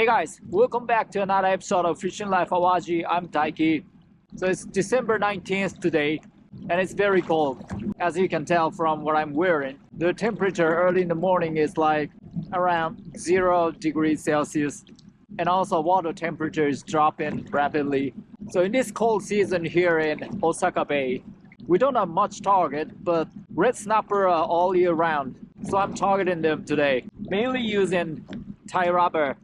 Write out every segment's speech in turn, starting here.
Hey guys, welcome back to another episode of Fishing Life Awaji. I'm Taiki. So it's December 19th today and it's very cold. As you can tell from what I'm wearing, the temperature early in the morning is like around 0 degrees Celsius, and also water temperature is dropping rapidly. So in this cold season here in Osaka Bay, we don't have much target, but red snapper are all year round. So I'm targeting them today, mainly using Tai Rubber,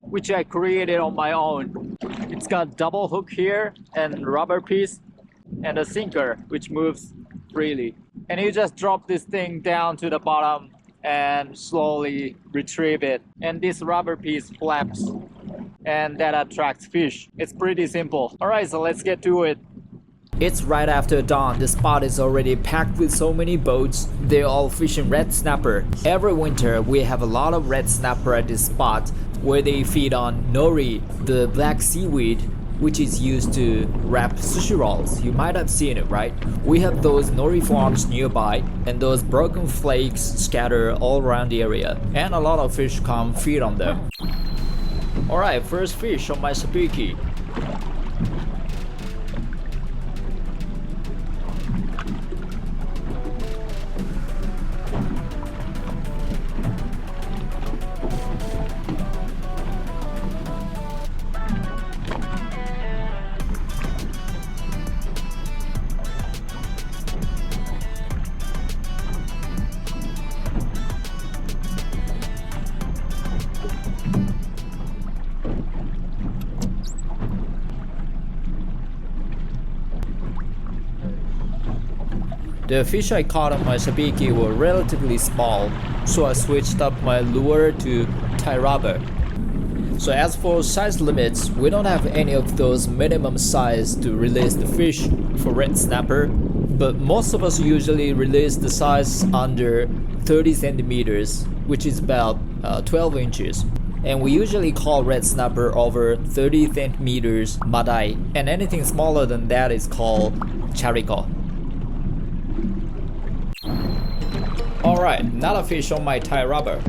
which I created on my own. It's got double hook here and rubber piece and a sinker which moves freely. And you just drop this thing down to the bottom and slowly retrieve it. And this rubber piece flaps and that attracts fish. It's pretty simple. Alright, so let's get to it. It's right after dawn. The spot is already packed with so many boats. They're all fishing red snapper. Every winter we have a lot of red snapper at this spot where they feed on Nori, the black seaweed, which is used to wrap sushi rolls. You might have seen it, right? We have those Nori farms nearby, and those broken flakes scatter all around the area, and a lot of fish come feed on them. Alright, first fish on my Sabiki. The fish I caught on my Sabiki were relatively small, so I switched up my lure to Tai Rubber. So as for size limits, we don't have any of those minimum size to release the fish for red snapper, but most of us usually release the size under 30 centimeters, which is about 12 inches. And we usually call red snapper over 30 centimeters madai, and anything smaller than that is called chariko. Alright, another fish on my Tai Rubber.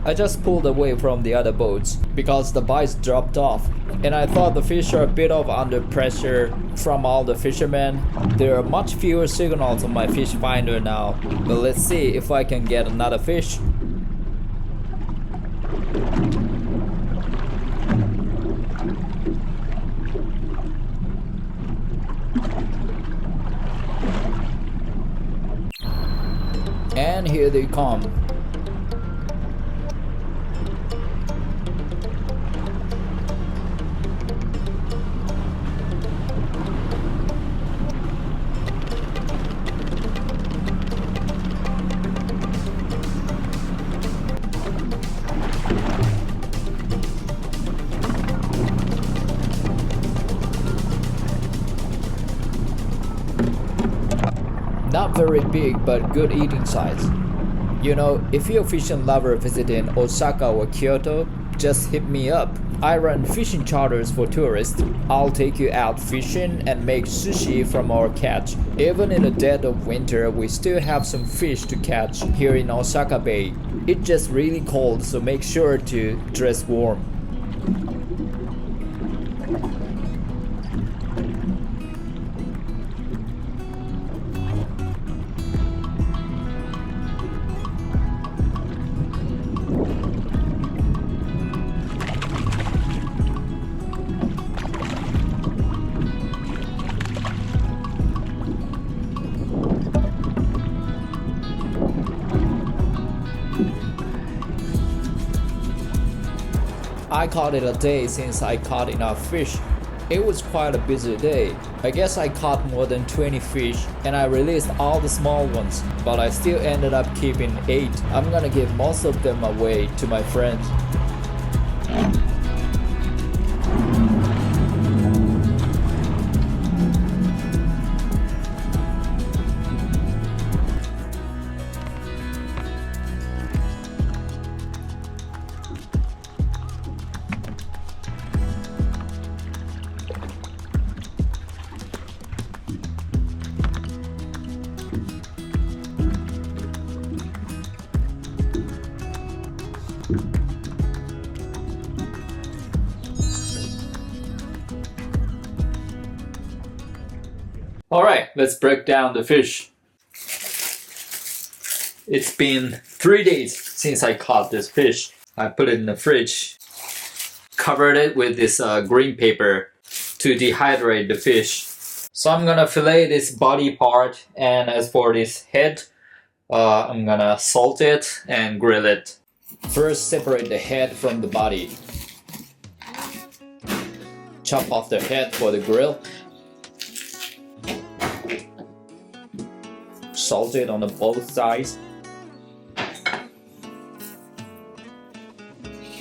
I just pulled away from the other boats because the bites dropped off, and I thought the fish are a bit of under pressure from all the fishermen. There are much fewer signals on my fish finder now, but let's see if I can get another fish. And here they come. Not very big, but good eating size. You know, if you're a fishing lover visiting Osaka or Kyoto, just hit me up. I run fishing charters for tourists. I'll take you out fishing and make sushi from our catch. Even in the dead of winter, we still have some fish to catch here in Osaka Bay. It's just really cold, so make sure to dress warm. I caught it a day since I caught enough fish. It was quite a busy day. I guess I caught more than 20 fish and I released all the small ones, but I still ended up keeping 8. I'm gonna give most of them away to my friends. Alright, let's break down the fish. It's been 3 days since I caught this fish. I put it in the fridge, covered it with this green paper to dehydrate the fish. So I'm gonna fillet this body part, and as for this head, I'm gonna salt it and grill it. First, separate the head from the body. Chop off the head for the grill. Salt it on both sides.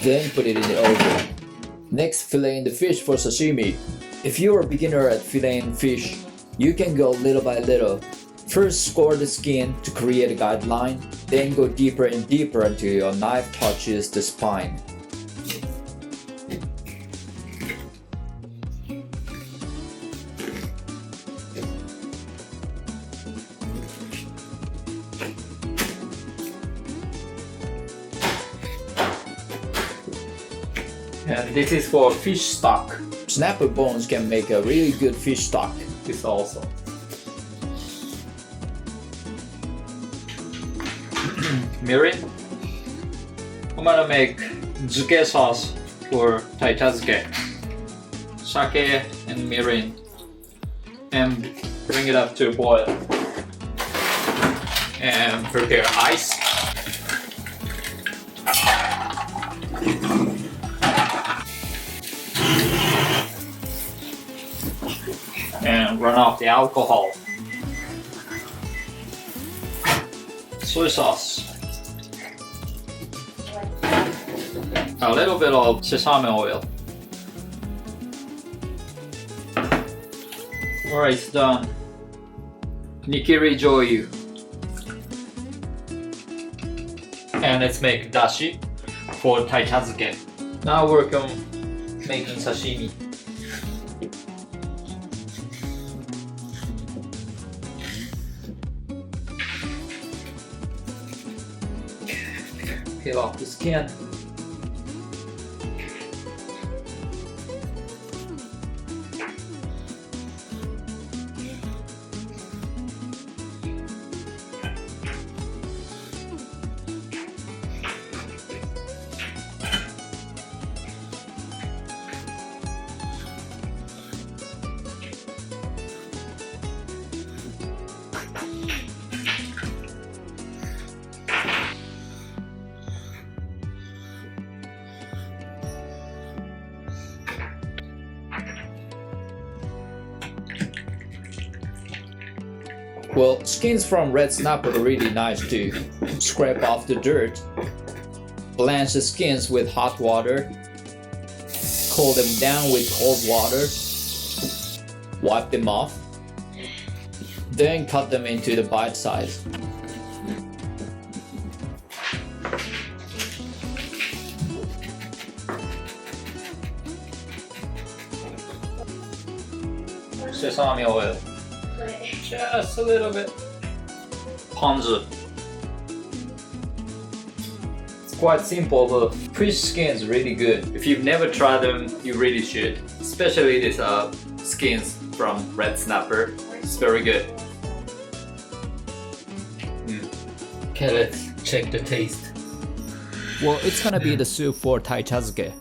Then put it in the oven. Next, filleting the fish for sashimi. If you're a beginner at filleting fish, you can go little by little. First, score the skin to create a guideline, then go deeper and deeper until your knife touches the spine. And this is for fish stock. Snapper bones can make a really good fish stock. This also. Mirin. I'm gonna make zuke sauce for taichazuke. Sake and mirin. And bring it up to a boil. And prepare ice. And run off the alcohol. Soy sauce. A little bit of sesame oil. Alright, it's done. Nikiri joyu. And let's make dashi for taichazuke. Now work on making sashimi. Peel off the skin. Well, skins from red snapper are really nice too. Scrape off the dirt. Blanch the skins with hot water. Cool them down with cold water. Wipe them off. Then cut them into the bite size. Sesame oil. Just a little bit. Ponzu. It's quite simple, but fish skin is really good. If you've never tried them, you really should. Especially these skins from red snapper. It's very good. Okay, let's check the taste. Well, it's gonna be the soup for taichazuke.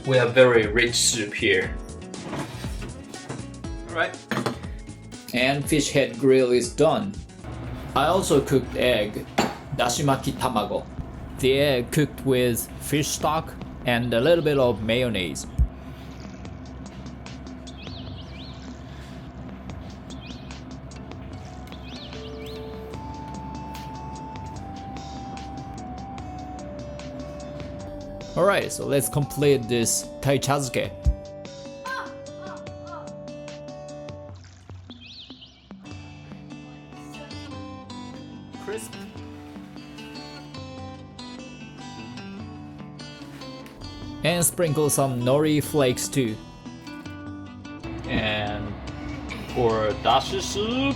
We have very rich soup here. Alright. And fish head grill is done. I also cooked egg, dashimaki tamago. The egg cooked with fish stock and a little bit of mayonnaise. Alright, so let's complete this taichazuke. Crisp. And sprinkle some nori flakes too. And for dashi soup.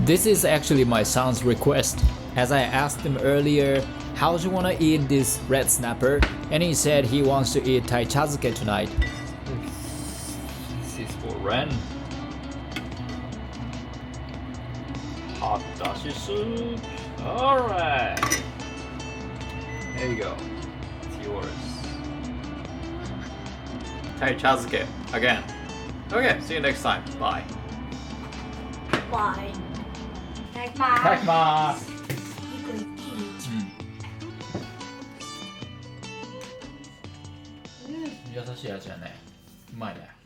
This is actually my son's request. As I asked him earlier, how do you want to eat this red snapper? And he said he wants to eat taichazuke tonight. This is for Ren. hot dashi soup. Alright. There you go. It's yours. Hey, chazuke. Again. Okay, see you next time. Bye. Bye. いただきます。いただきます。優しい味だね。うまいね。